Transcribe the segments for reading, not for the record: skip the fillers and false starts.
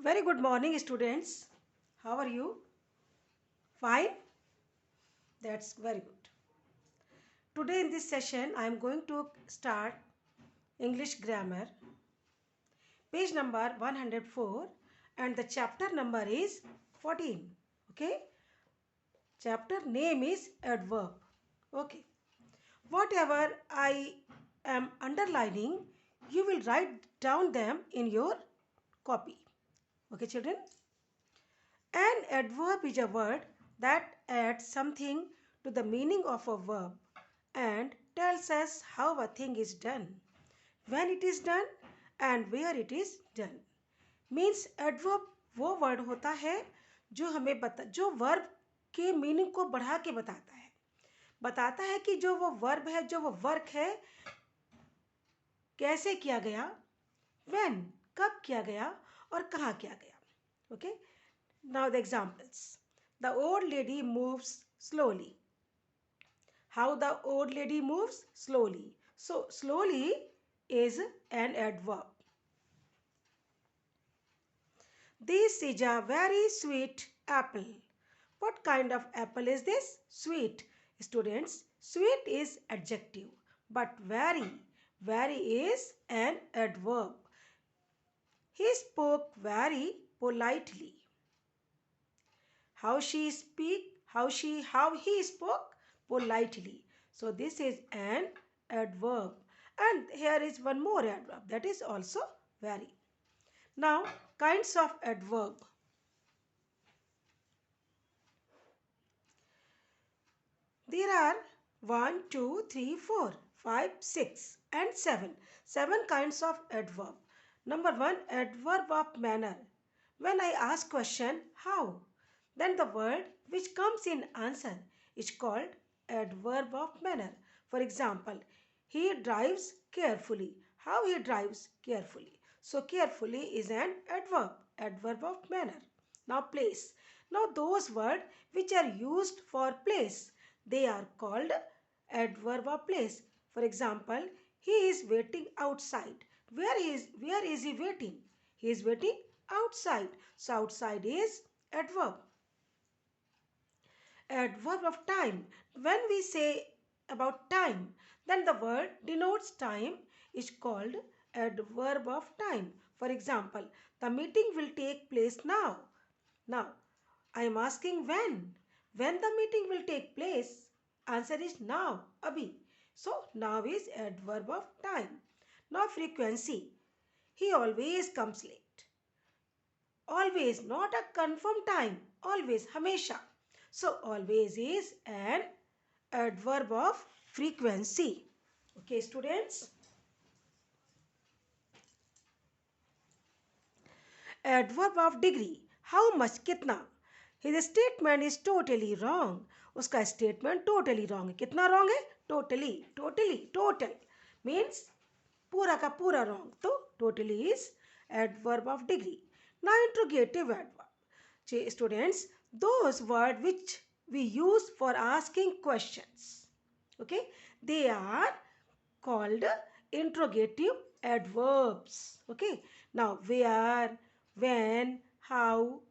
Very good morning, students. How are you? Fine? That's very good. Today in this session, I am going to start English grammar, page number 104, and the chapter number is 14. Okay? Chapter name is adverb. Okay. Whatever I am underlining, you will write down them in your copy. Okay, children? An adverb is a word that adds something to the meaning of a verb and tells us how a thing is done, when it is done and where it is done. Means adverb वो word होता है जो हमें जो verb के meaning को बढ़ा के बताता है कि जो वो वर्ब है, जो वो वर्क है, कैसे किया गया, when कब किया गया और कहाँ किया गया. Okay. Now the examples. The old lady moves slowly. How the old lady moves? Slowly. So slowly is an adverb. This is a very sweet apple. What kind of apple is this? Sweet. Students, sweet is adjective, but very is an adverb. He spoke very politely. How he spoke politely. So this is an adverb, and here is one more adverb, that is also very. Now kinds of adverb. There are 1, 2, 3, 4, 5, 6 and 7 kinds of adverb. Number 1, adverb of manner. When I ask question how, then the word which comes in answer is called adverb of manner. For example, he drives carefully. How he drives carefully. So carefully is an adverb of manner. Now place. Now those words which are used for place, they are called adverb of place. For example, he is waiting outside. Where is he waiting? He is waiting outside. So outside is adverb. Adverb of time. When we say about time, then the word denotes time is called adverb of time. For example, the meeting will take place now. Now, I am asking when. When the meeting will take place? Answer is now, abhi. So, now is adverb of time. Now, frequency. He always comes late. Always, not a confirmed time. Always, hamesha. So, always is an adverb of frequency. Okay, students. Adverb of degree. How much, kitna. His statement is totally wrong. उसका statement totally wrong है. कितना wrong है? Total. Means पूरा का पूरा wrong. तो totally is adverb of degree. Now interrogative adverb. Students, those words which we use for asking questions, okay, they are called interrogative adverbs. Okay. Now where, when, how,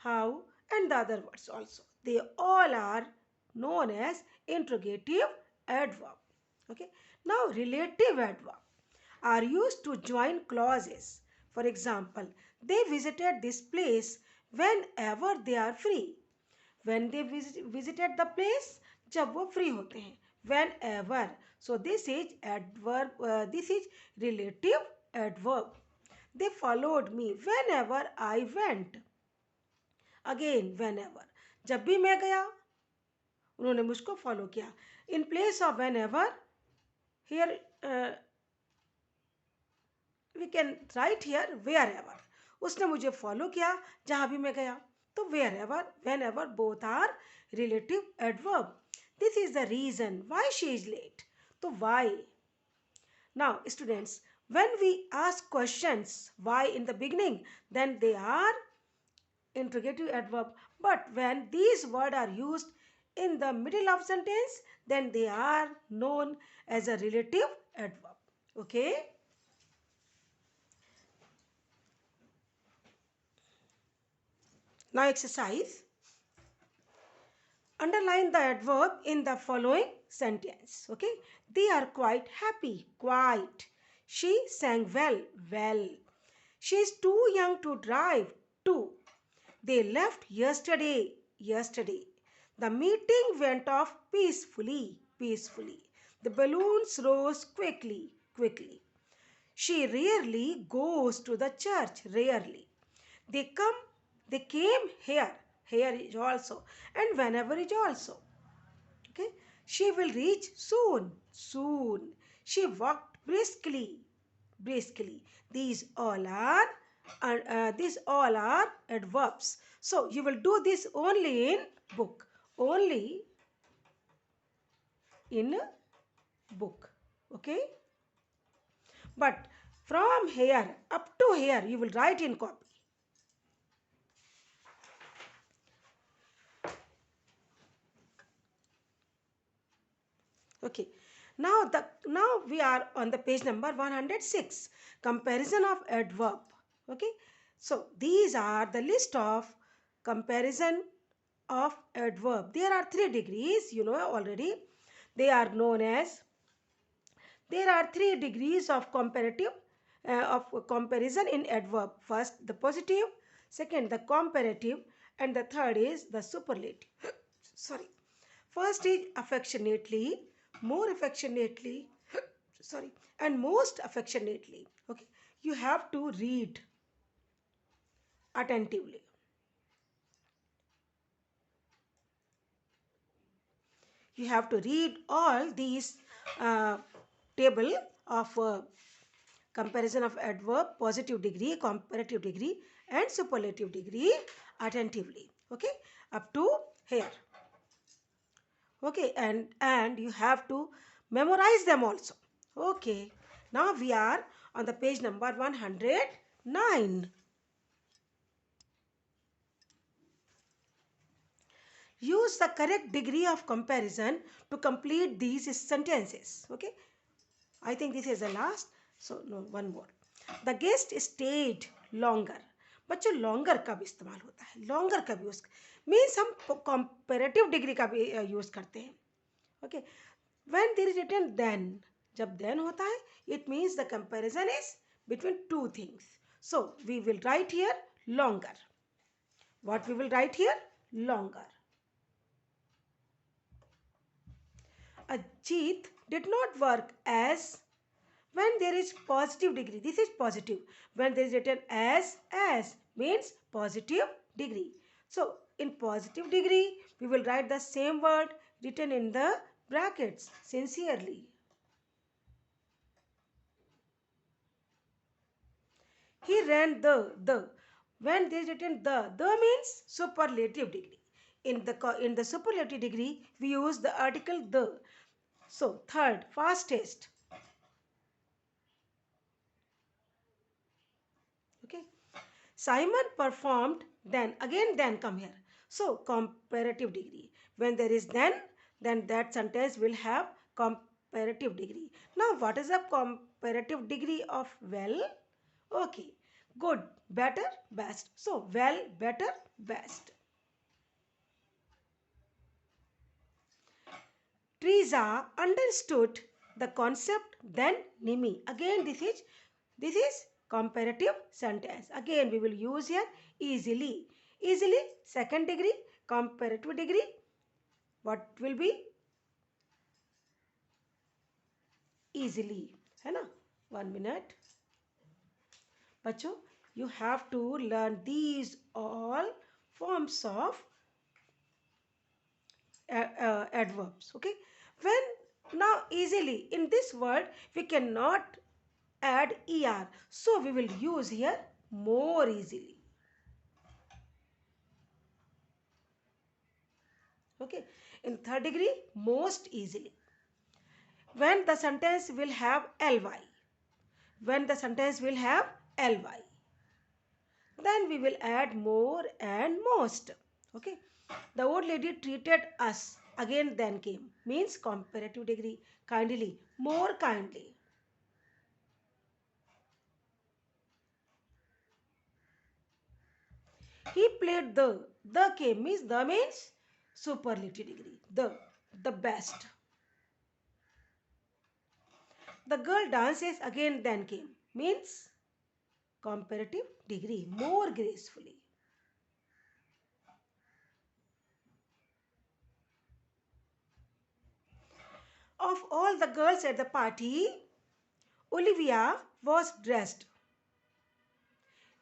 and the other words also, they all are known as interrogative adverb. Okay. Now relative adverb are used to join clauses. For example, they visited this place whenever they are free. When they visited the place, जब वो free होते हैं. Whenever. So this is adverb. This is relative adverb. They followed me whenever I went. Again, whenever. जब भी मैं गया, उन्होंने मुझको follow किया. In place of whenever, here we can write here wherever. उसने मुझे follow किया जहाँ भी मैं गया. तो wherever, whenever, both are relative adverb. This is the reason why she is late. So why? Now students, when we ask questions why in the beginning, then they are interrogative adverb. But when these words are used in the middle of sentence, then they are known as a relative adverb. Okay. Now exercise. Underline the adverb in the following sentence. Okay. They are quite happy. Quite. She sang well. Well. She is too young to drive. Too. They left yesterday. Yesterday. The meeting went off peacefully. Peacefully. The balloons rose quickly. Quickly. She rarely goes to the church. Rarely. They come, they came here. Here is also. And whenever is also. Okay. She will reach soon. Soon. She walked briskly. Briskly. These all are adverbs. So you will do this only in book. Only in book. Okay. But from here up to here you will write in copy. Okay. Now we are on the page number 106. Comparison of adverb. Okay. So these are the list of comparison of adverb. There are 3 degrees, you know already. They are known as, there are 3 degrees of of comparison in adverb. First the positive, second the comparative, and the third is the superlative. Sorry. First is affectionately, more affectionately, sorry, and most affectionately. Okay. You have to read attentively. You have to read all these uh, table of comparison of adverb, positive degree, comparative degree, and superlative degree attentively. Okay, up to here. Okay, and you have to memorize them also. Okay, now we are on the page number 109. Use the correct degree of comparison to complete these sentences. Okay, I think this is the last. So no, one more. The guest stayed longer. बच्चों longer कब इस्तेमाल होता है? Longer कब use means हम comparative degree का भी use करते हैं. Okay, when there is written then, जब then होता है, it means the comparison is between two things. So we will write here longer. What we will write here? Longer. Ajit did not work as, when there is positive degree, this is positive. When there is written as means positive degree. So in positive degree we will write the same word written in the brackets, sincerely. He ran the. When there is written the means superlative degree. In the superlative degree we use the article the. So third, fastest. Okay. Simon performed then. Again then come here. So comparative degree. When there is then that sentence will have comparative degree. Now what is the comparative degree of well? Okay. Good, better, best. So well, better, best. Teresa understood the concept than Nimi. Again this is comparative sentence. Again we will use here easily. Easily, second degree, comparative degree. What will be? Easily. है ना? 1 minute. बच्चों, you have to learn these all forms of adverbs. Okay. When now easily in this word we cannot add er, so we will use here more easily. Okay. In third degree, most easily. When the sentence will have ly, when the sentence will have ly, then we will add more and most. Okay. The old lady treated us, again then came, means comparative degree, kindly, more kindly. He played the came means the means superlative degree. The best. The girl dances again then came means comparative degree, more gracefully. Of all the girls at the party, Olivia was dressed.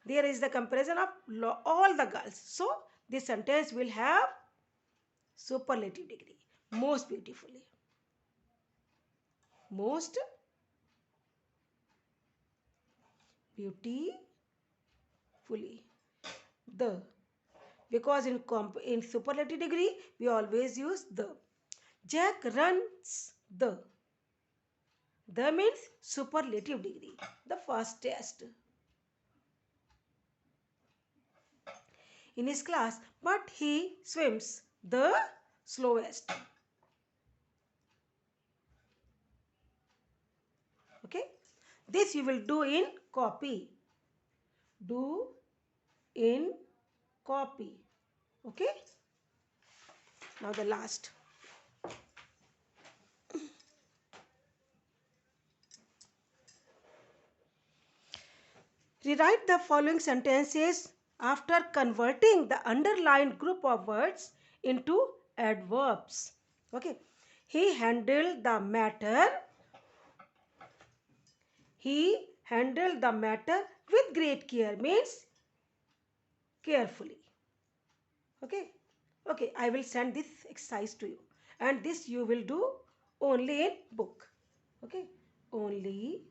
There is the comparison of all the girls. So this sentence will have superlative degree. Most beautifully. Most beautifully. The. Because in superlative degree, we always use the. Jack runs the. The means superlative degree. The fastest in his class, but he swims the slowest. Okay, this you will do in copy. Do in copy. Okay, now the last. Rewrite the following sentences after converting the underlined group of words into adverbs. Okay, he handled the matter. He handled the matter with great care means carefully. Okay, okay, I will send this exercise to you, and this you will do only in book. Okay, only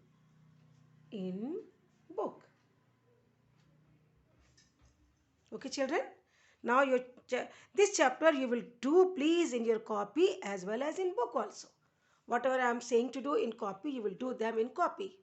in book. Okay, children, now this chapter you will do please in your copy as well as in book also. Whatever I am saying to do in copy, you will do them in copy.